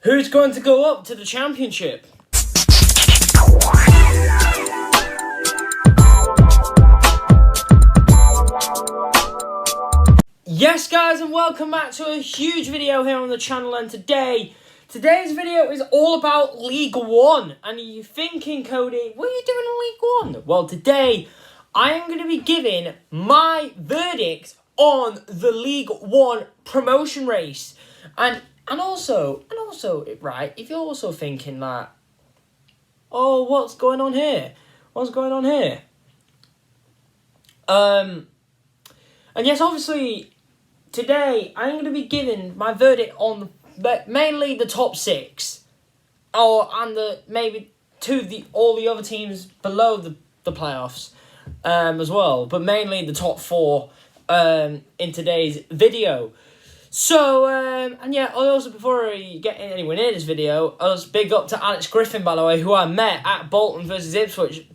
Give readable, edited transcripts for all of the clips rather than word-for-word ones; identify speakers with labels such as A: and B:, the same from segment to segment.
A: Who's going to go up to the Championship? Yes guys, and welcome back to a huge video here on the channel, and today's video is all about League One. And you're thinking, Cody, what are you doing in League One? Well, today I am going to be giving my verdict on the League One promotion race. And also, right, if you're also thinking that, oh, what's going on here? And yes, obviously, today I'm going to be giving my verdict on mainly the top six, all the other teams below the playoffs, as well, but mainly the top four in today's video. So, and yeah, also before I get anywhere near this video, I was big up to Alex Griffin, by the way, who I met at Bolton versus Ipswich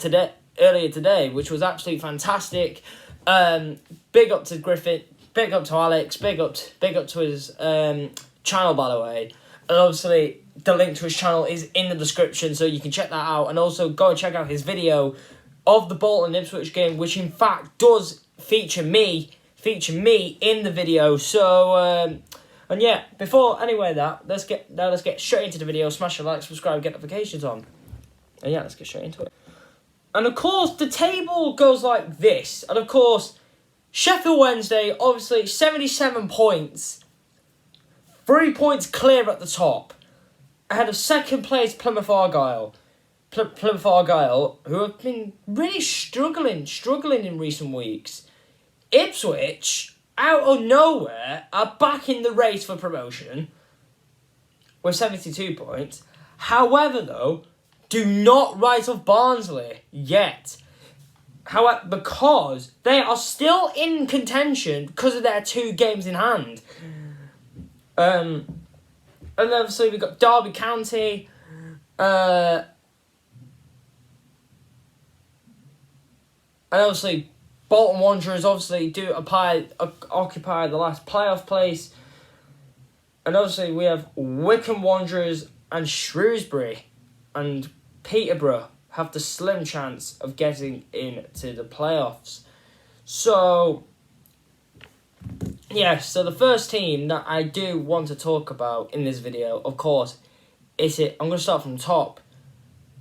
A: earlier today, which was absolutely fantastic. Big up to Griffin, big up to Alex, big up to his channel, by the way. And obviously, the link to his channel is in the description, so you can check that out. And also, go and check out his video of the Bolton Ipswich game, which in fact does feature me in the video. So and yeah, let's get straight into the video. Smash the like, subscribe, get notifications on, and yeah, let's get straight into it. And of course, the table goes like this. And of course, Sheffield Wednesday, obviously 77 points, 3 points clear at the top, ahead of second place Plymouth Argyle. Plymouth Argyle, who have been really struggling in recent weeks. Ipswich, out of nowhere, are back in the race for promotion with 72 points. However, though, do not write off Barnsley yet. However, because they are still in contention because of their 2 games in hand. And obviously we've got Derby County, and obviously Bolton Wanderers obviously do occupy the last playoff place. And obviously we have Wycombe Wanderers and Shrewsbury and Peterborough have the slim chance of getting into the playoffs. So, yeah, so the first team that I do want to talk about in this video, of course, I'm going to start from top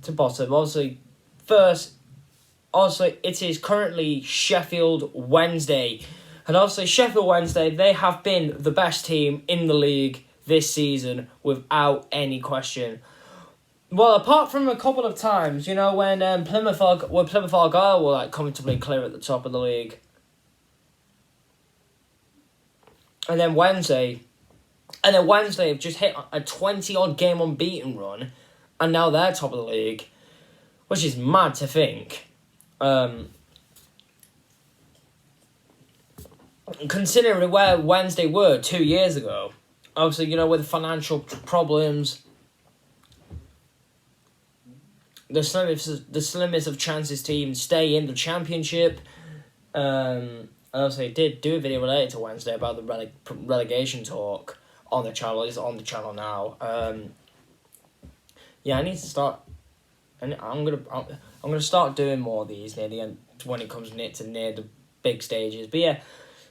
A: to bottom. Obviously, it is currently Sheffield Wednesday. And obviously, Sheffield Wednesday, they have been the best team in the league this season without any question. Well, apart from a couple of times, when Plymouth Argyle were like comfortably clear at the top of the league. And then Wednesday have just hit a 20-odd game unbeaten run, and now they're top of the league, which is mad to think. Considering where Wednesday were 2 years ago, obviously, with financial problems, the slimmest of chances to even stay in the Championship. I also did do a video related to Wednesday about the relegation talk on the channel. It's on the channel now. Yeah, I need to start, and I'm gonna start doing more of these near the end when it comes near the big stages. But yeah,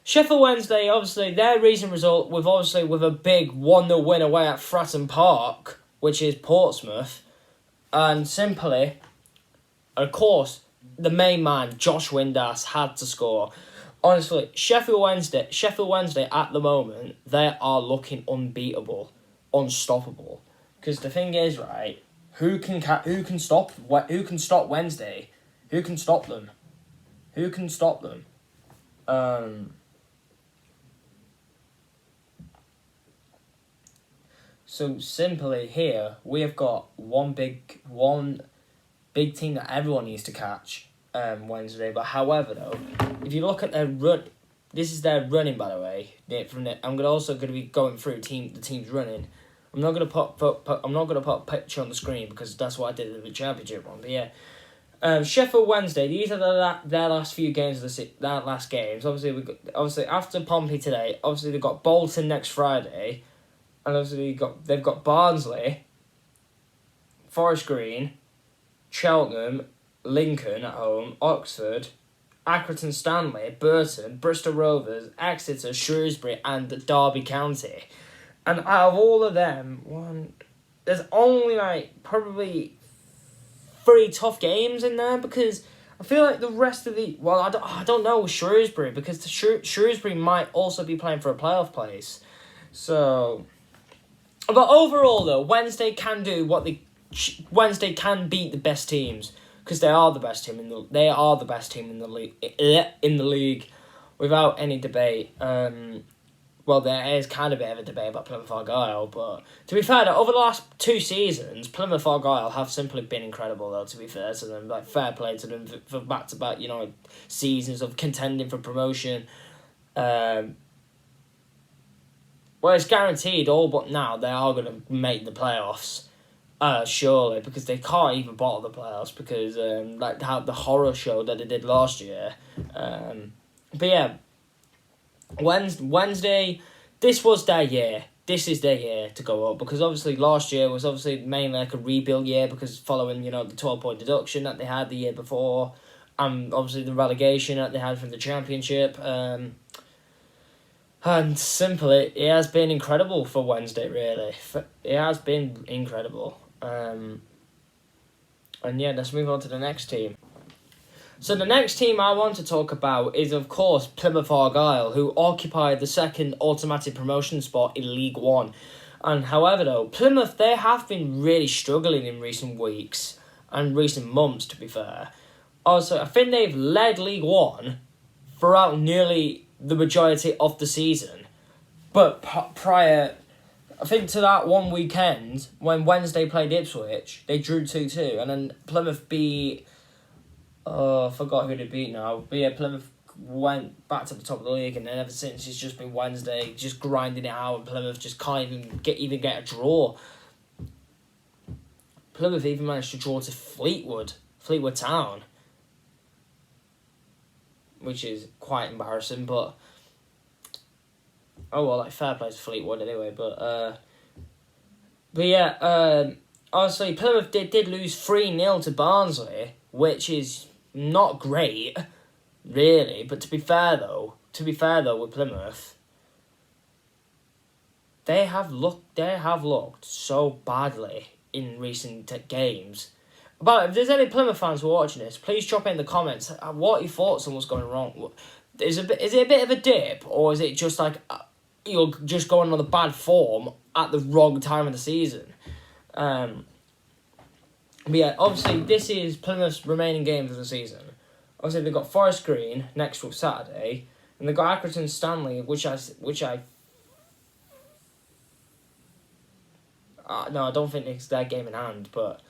A: Sheffield Wednesday, obviously their recent result with a big 1-0 win away at Fratton Park, which is Portsmouth. And simply, of course, the main man, Josh Windass, had to score. Honestly, Sheffield Wednesday at the moment, they are looking unbeatable, unstoppable. Because the thing is, right, who can stop Wednesday? Who can stop them? So simply here, we have got one big team that everyone needs to catch Wednesday. But however, though, if you look at their run, this is their running, by the way. I'm also going to be going through the team's running. I'm not going to put a picture on the screen because that's what I did in the Championship one. But yeah, Sheffield Wednesday. These are their last few games of their last games. Obviously after Pompey today. Obviously they've got Bolton next Friday. And obviously they've got Barnsley, Forest Green, Cheltenham, Lincoln at home, Oxford, Accrington Stanley, Burton, Bristol Rovers, Exeter, Shrewsbury and Derby County. And out of all of them, there's only probably 3 tough games in there, because I feel like the rest of the... Well, I don't know with Shrewsbury, because Shrewsbury might also be playing for a playoff place. So... But overall, though, Wednesday can beat the best teams, because they are the best team in the league, without any debate. Well, there is kind of a bit of a debate about Plymouth Argyle, but to be fair, over the last 2 seasons, Plymouth Argyle have simply been incredible, though, to be fair to them. Fair play to them for back-to-back, seasons of contending for promotion. Well, it's guaranteed all but now they are going to make the playoffs, surely, because they can't even bottle the playoffs, because how the horror show that they did last year. But yeah, Wednesday, this was their year. This is their year to go up, because obviously last year was mainly a rebuild year, because following the 12-point deduction that they had the year before, and obviously the relegation that they had from the Championship. And simply, it has been incredible for Wednesday, really. It has been incredible. And yeah, let's move on to the next team. So the next team I want to talk about is, of course, Plymouth Argyle, who occupied the second automatic promotion spot in League One. And however, though, Plymouth, they have been really struggling in recent weeks and recent months, to be fair. Also, I think they've led League One throughout nearly the majority of the season. But prior, I think, to that one weekend, when Wednesday played Ipswich, they drew 2-2. And then Plymouth beat... I forgot who they beat now. But yeah, Plymouth went back to the top of the league, and then ever since it's just been Wednesday, just grinding it out, and Plymouth just can't even get a draw. Plymouth even managed to draw to Fleetwood Town, which is quite embarrassing, but oh well, fair play to Fleetwood anyway. But yeah, honestly, Plymouth did lose 3-0 to Barnsley, which is not great, really. But to be fair though, with Plymouth, they have looked so badly in recent games. But if there's any Plymouth fans who are watching this, please drop in the comments what your thoughts on what's going wrong. Is it a bit of a dip, or is it just you're just going on the bad form at the wrong time of the season? But yeah, obviously this is Plymouth's remaining games of the season. Obviously they've got Forest Green next week Saturday, and they've got Accrington Stanley, which I no, I don't think it's their game in hand, but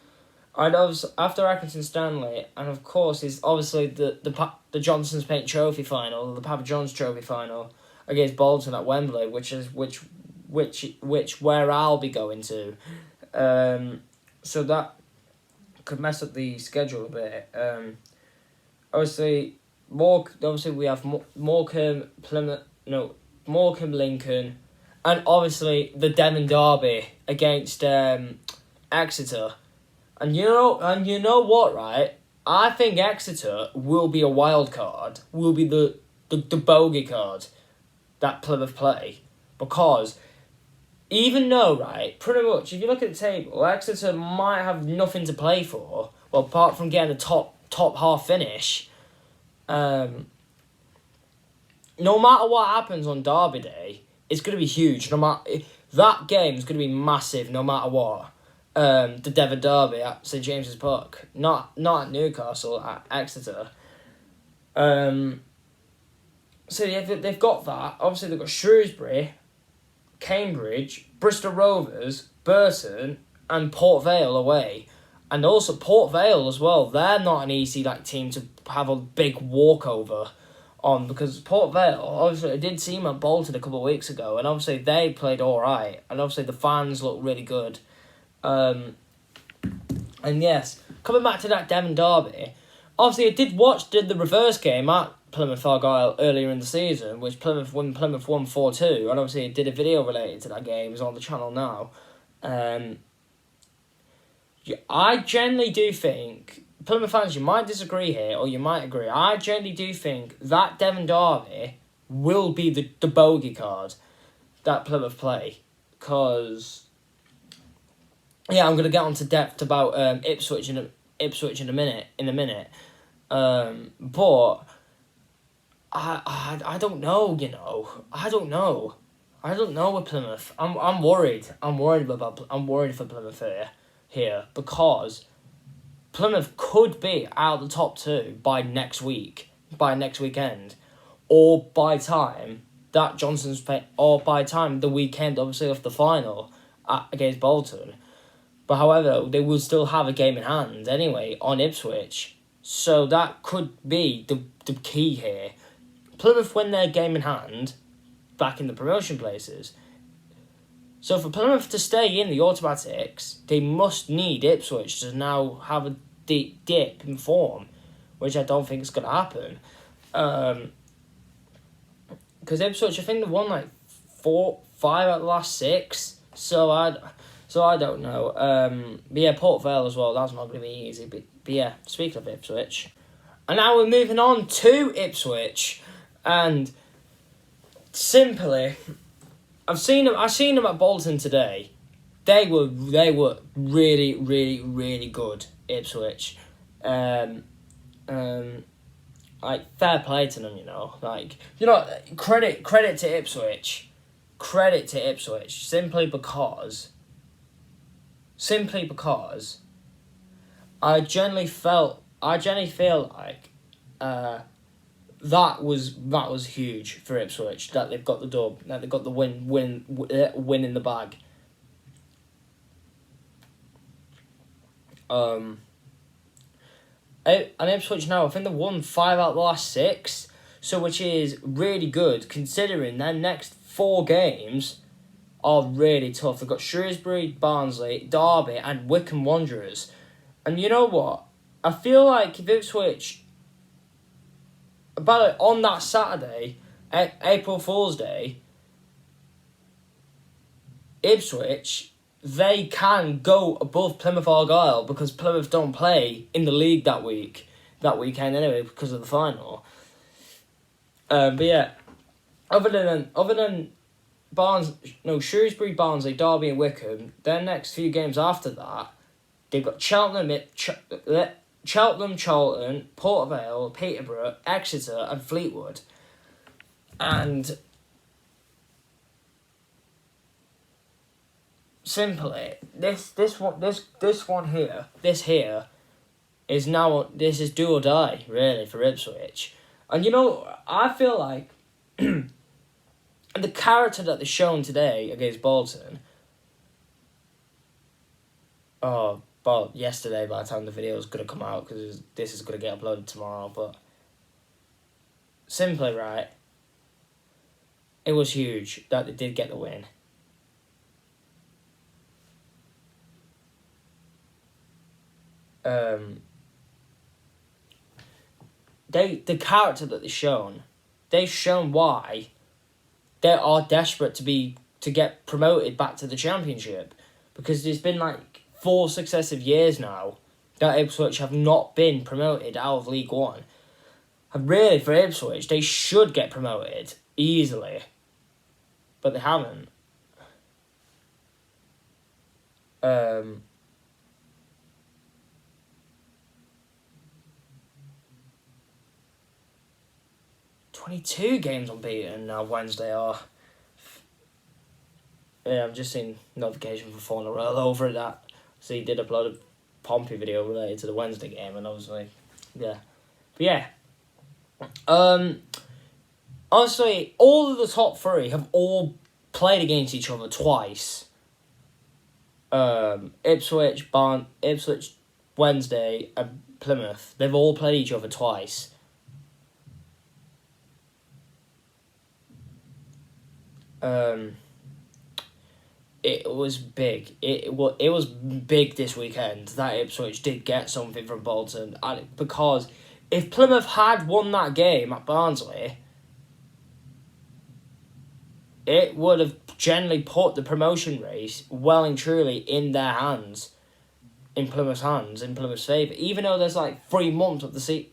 A: after Accrington Stanley, and of course is obviously the Johnson's Paint Trophy final, the Papa John's Trophy final against Bolton at Wembley, which where I'll be going to. So that could mess up the schedule a bit. Obviously we have Morecambe, Lincoln, and obviously the Devon Derby against Exeter. And you know what, right? I think Exeter will be a wild card, will be the bogey card that Plymouth play, because even though, right, pretty much, if you look at the table, Exeter might have nothing to play for, well, apart from getting a top half finish. No matter what happens on Derby Day, it's going to be huge. That game is going to be massive, no matter what. The Devon Derby at St James's Park, not at Newcastle, at Exeter. So yeah, they've got that. Obviously, they've got Shrewsbury, Cambridge, Bristol Rovers, Burton, and Port Vale away. And also Port Vale as well. They're not an easy team to have a big walkover on, because Port Vale, obviously, it did seem at Bolton a couple of weeks ago, and obviously they played all right, and obviously the fans look really good. And yes, coming back to that Devon Derby, obviously I did watch the reverse game at Plymouth Argyle earlier in the season, which Plymouth won 4-2, and obviously it did a video related to that game. It's on the channel now. I generally do think, Plymouth fans, you might disagree here, or you might agree. I generally do think that Devon derby will be the bogey card that Plymouth play, because I'm going to get onto depth about Ipswich in a minute. But I don't know, I don't know with Plymouth. I'm worried. I'm worried for Plymouth here because Plymouth could be out of the top 2 by next weekend, or by time that Johnson's play, or by time the weekend, obviously, of the final against Bolton. But however, they will still have a game in hand anyway on Ipswich, so that could be the key here. Plymouth win their game in hand, back in the promotion places. So for Plymouth to stay in the automatics, they must need Ipswich to now have a deep dip in form, which I don't think is going to happen. Because Ipswich, I think they won like 4-5 out of the last 6. So I don't know. But yeah, Port Vale as well. That's not going to be easy. But yeah, speaking of Ipswich, and now we're moving on to Ipswich, and simply, I've seen them at Bolton today. They were really, really, really good, Ipswich. Like, fair play to them, credit to Ipswich. Simply because I generally feel like that was huge for Ipswich, that they've got the dub, that they've got the win in the bag. And Ipswich now, I think they won 5 out of the last 6, so which is really good considering their next 4 games are really tough. They've got Shrewsbury, Barnsley, Derby, and Wycombe Wanderers. And you know what? I feel like if Ipswich, on that Saturday, April Fool's Day, Ipswich, they can go above Plymouth Argyle, because Plymouth don't play in the league that weekend anyway, because of the final. But yeah, other than Shrewsbury, Barnsley, Derby, and Wycombe, their next few games after that, they've got Charlton, Port Vale, Peterborough, Exeter, and Fleetwood, and simply, this one here is now, this is do or die, really, for Ipswich. And I feel like the character that they've shown today against Bolton, yesterday by the time the video is going to come out, because this is going to get uploaded tomorrow, but simply, right, it was huge that they did get the win. The character that they've shown why they are desperate to get promoted back to the Championship, because there's been like 4 successive years now that Ipswich have not been promoted out of League One. And really, for Ipswich, they should get promoted easily, but they haven't. 22 games unbeaten now. Wednesday are. Yeah, I've just seen notification for 4 in a row over that. So he did upload a Pompey video related to the Wednesday game, and I was like, yeah. But yeah. Honestly, all of the top 3 have all played against each other twice. Ipswich, Wednesday, and Plymouth. They've all played each other twice. It was big. It was big this weekend that Ipswich did get something from Bolton, and because if Plymouth had won that game at Barnsley, it would have generally put the promotion race well and truly in their hands, in Plymouth's hands, in Plymouth's favour. Even though there's like 3 months of the season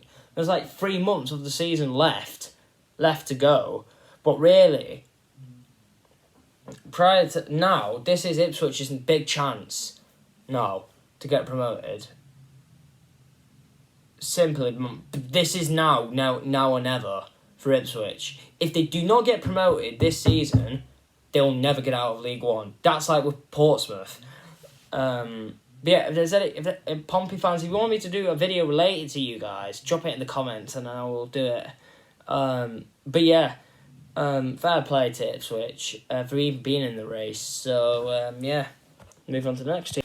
A: left to go, but really, prior to now, this is Ipswich's big chance now to get promoted. Simply, this is now or never for Ipswich. If they do not get promoted this season, they'll never get out of League One. That's like with Portsmouth. Yeah, if Pompey fans, if you want me to do a video related to you guys, drop it in the comments and I will do it. But yeah, fair play to Ipswich for even being in the race. So yeah, move on to the next team.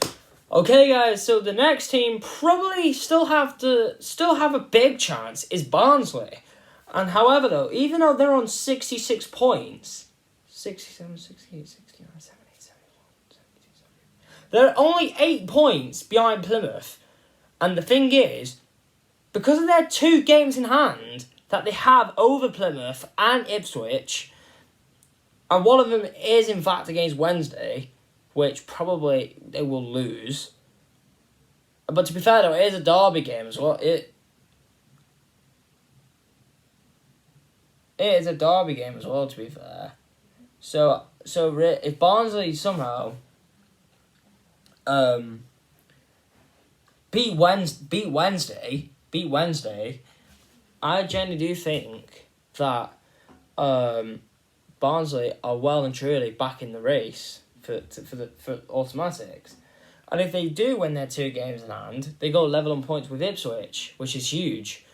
A: Okay, guys. So the next team probably still have a big chance is Barnsley, and however though, even though they're on 66 points, 67, 68, 69, 78, 71, 72, 73. They're only 8 points behind Plymouth. And the thing is, because of their 2 games in hand that they have over Plymouth and Ipswich, and one of them is in fact against Wednesday, which probably they will lose. But to be fair though, it is a derby game as well. It is a derby game as well, to be fair. So if Barnsley somehow beat Wednesday, I genuinely do think that Barnsley are well and truly back in the race for automatics. And if they do win their 2 games in hand, they go level on points with Ipswich, which is huge.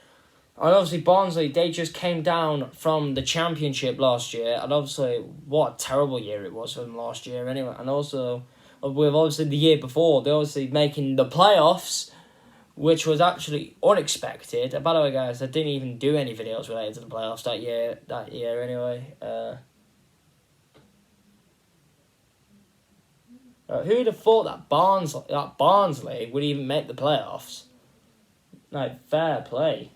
A: And obviously Barnsley, they just came down from the Championship last year, and obviously what a terrible year it was for them last year anyway. And also with obviously the year before, they're obviously making the playoffs, which was actually unexpected. By the way, guys, I didn't even do any videos related to the playoffs that year anyway. Who would have thought that Barnsley would even make the playoffs? Like, fair play.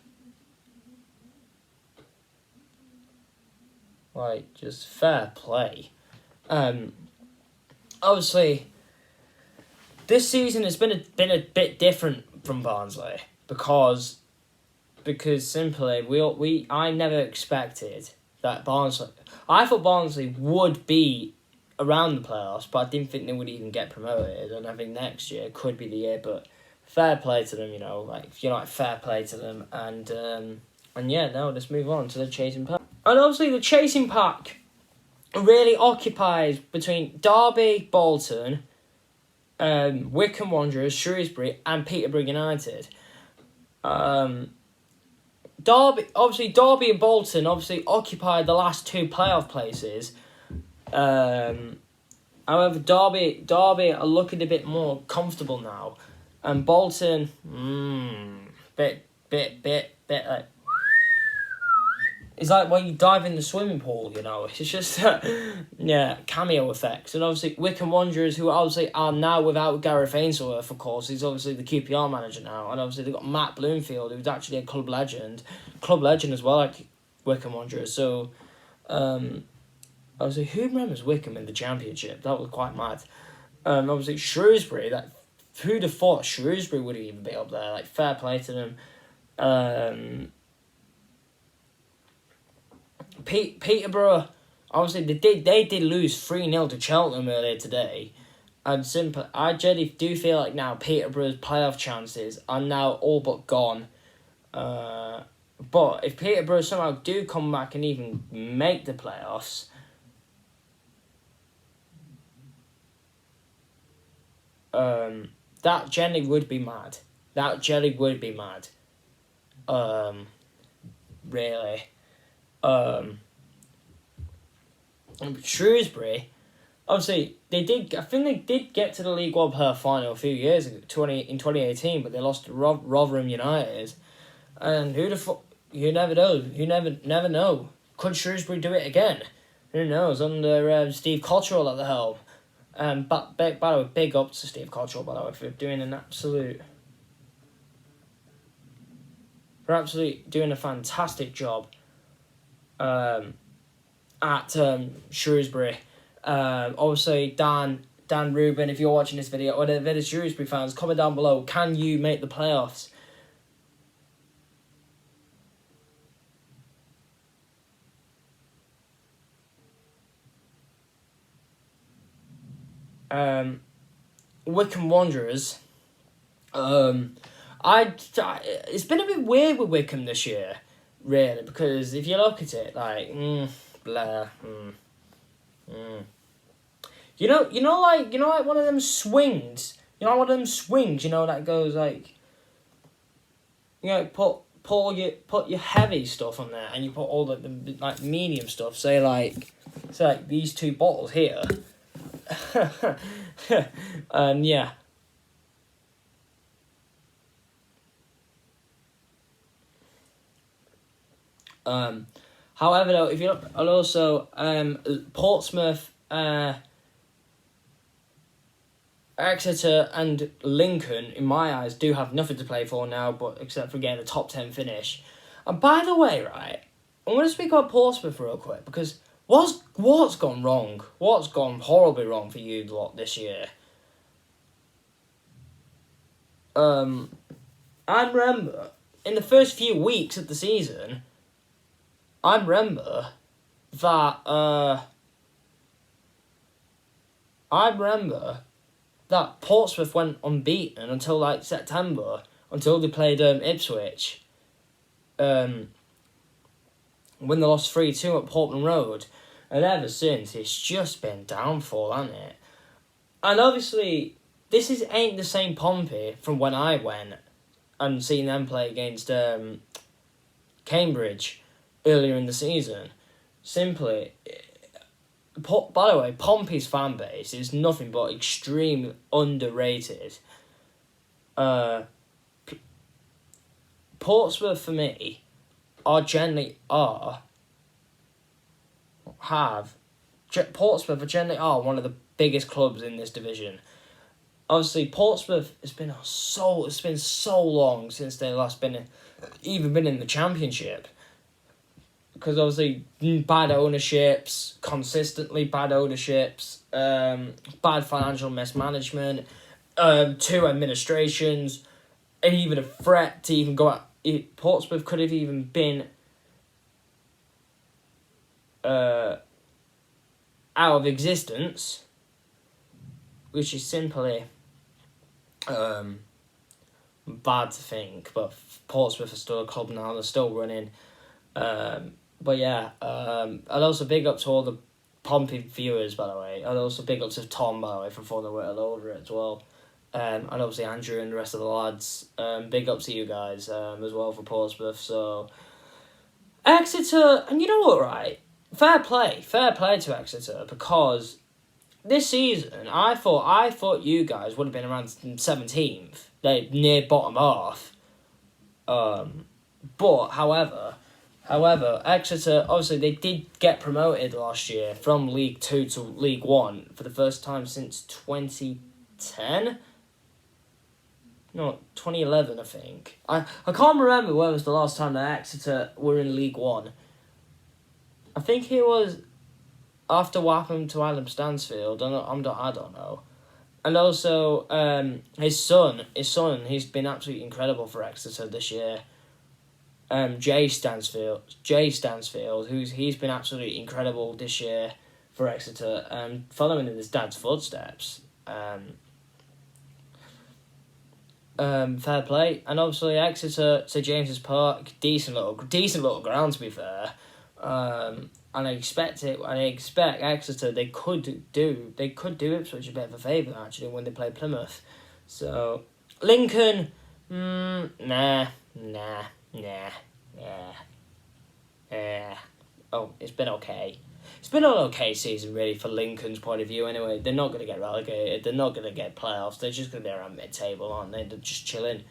A: Like, just fair play. Obviously, this season has been a bit different from Barnsley because simply I never expected that Barnsley. I thought Barnsley would be around the playoffs, but I didn't think they would even get promoted. And I think next year could be the year. But fair play to them, fair play to them. And yeah, now let's move on to the chasing pack. And obviously the chasing pack really occupies between Derby, Bolton, Wycombe Wanderers, Shrewsbury, and Peterborough United. Derby and Bolton occupy the last 2 playoff places. However, Derby are looking a bit more comfortable now, and Bolton, bit like. It's like when you dive in the swimming pool, It's just, cameo effects. And obviously, Wycombe Wanderers, who obviously are now without Gareth Ainsworth, of course. He's obviously the QPR manager now. And obviously, they've got Matt Bloomfield, who's actually a club legend as well, like Wycombe Wanderers. So, obviously, who remembers Wycombe in the Championship? That was quite mad. Obviously, Shrewsbury, who'd have thought Shrewsbury would even be up there? Like, fair play to them. Peterborough, obviously they did lose 3-0 to Charlton earlier today, and I genuinely do feel like now Peterborough's playoff chances are now all but gone. But if Peterborough somehow do come back and even make the playoffs, that genuinely would be mad. Really. Shrewsbury, obviously, I think they did get to the League One playoff final a few years ago, in 2018, but they lost to Rotherham United. And you never know. Could Shrewsbury do it again? Who knows? Under Steve Cotterill at the helm. But by the way, big up to Steve Cotterill, by the way, for doing an absolute who are absolutely doing a fantastic job at Shrewsbury. Obviously, Dan Rubin, if you're watching this video, or the Shrewsbury fans, comment down below, can you make the playoffs? Wycombe Wanderers. It's been a bit weird with Wycombe this year, really, because if you look at it, like, You know, like one of them swings. That goes like, put your heavy stuff on there, and you put all the like medium stuff. Say like these two bottles here. And yeah. However, though, if you look, and also Portsmouth, Exeter and Lincoln, in my eyes, do have nothing to play for now, but except for getting a top 10 finish. And by the way, right, I'm going to speak about Portsmouth real quick, because what's gone wrong? What's gone horribly wrong for you lot this year? I remember in the first few weeks of the season, I remember that Portsmouth went unbeaten until like September, until they played Ipswich. When they lost 3-2 at Portman Road. And ever since, it's just been downfall, hasn't it? And obviously, this ain't the same Pompey from when I went and seen them play against Cambridge earlier in the season. Simply, by the way, Pompey's fan base is nothing but extremely underrated. Portsmouth, for me, Portsmouth generally are one of the biggest clubs in this division. Obviously, Portsmouth it's been so long since they last been in the Championship. Because obviously, bad ownerships, consistently bad ownerships, bad financial mismanagement, 2 administrations, and even a threat to even go out. Portsmouth could have even been out of existence, which is simply bad to think. But Portsmouth is still a club now; they're still running. But yeah, and also big up to all the Pompey viewers, by the way. And also big up to Tom, by the way, for throwing the word over it as well. And obviously Andrew and the rest of the lads. Big up to you guys as well for Portsmouth. So Exeter, and you know what, right? Fair play to Exeter, because this season I thought you guys would have been around 17th, like near bottom half. But however, Exeter, obviously, they did get promoted last year from League 2 to League 1 for the first time since 2010? No, 2011, I think. I can't remember when was the last time that Exeter were in League 1. I think it was after what happened to Adam Stansfield. I don't know. And also, his son, he's been absolutely incredible for Exeter this year. Jay Stansfield, he's been absolutely incredible this year for Exeter, following in his dad's footsteps. Fair play, and obviously Exeter, St James's Park, decent little ground to be fair. And I expect Exeter they could do Ipswich a bit of a favour actually when they play Plymouth. So Lincoln, nah. Oh, it's been okay. It's been an okay season, really, for Lincoln's point of view, anyway. They're not going to get relegated. They're not going to get playoffs. They're just going to be around mid-table, aren't they? They're just chilling.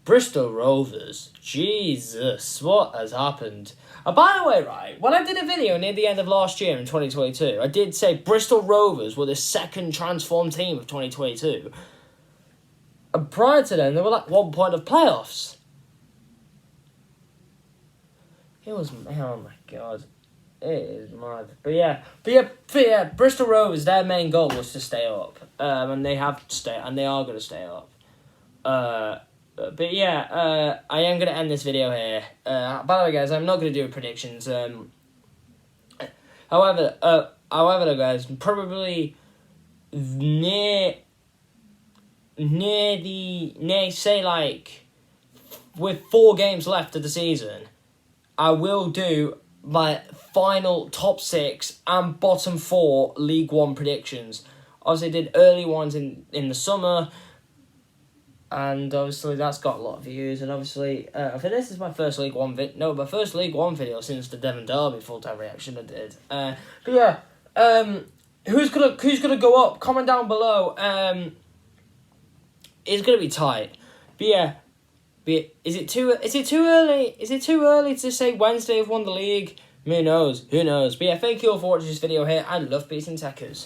A: Bristol Rovers. Jesus, what has happened? And by the way, right, when I did a video near the end of last year in 2022, I did say Bristol Rovers were the second transformed team of 2022. And prior to then, they were like 1 point of playoffs. It was, oh my god. It is mad. But yeah, Bristol Rovers, their main goal was to stay up. And they have to stay, and they are going to stay up. But yeah, I am going to end this video here. By the way, guys, I'm not going to do predictions. However, though, guys, probably say, like, with 4 games left of the season, I will do my final top 6 and bottom 4 League One predictions. Obviously, I did early ones in the summer, and obviously that's got a lot of views. And obviously, I think this is my first League One my first League One video since the Devon Derby full-time reaction I did. But yeah, who's gonna go up? Comment down below. It's gonna be tight. But yeah. Is it too early? Is it too early to say Wednesday have won the league? Who knows? But yeah, thank you all for watching this video here. I love beating techers.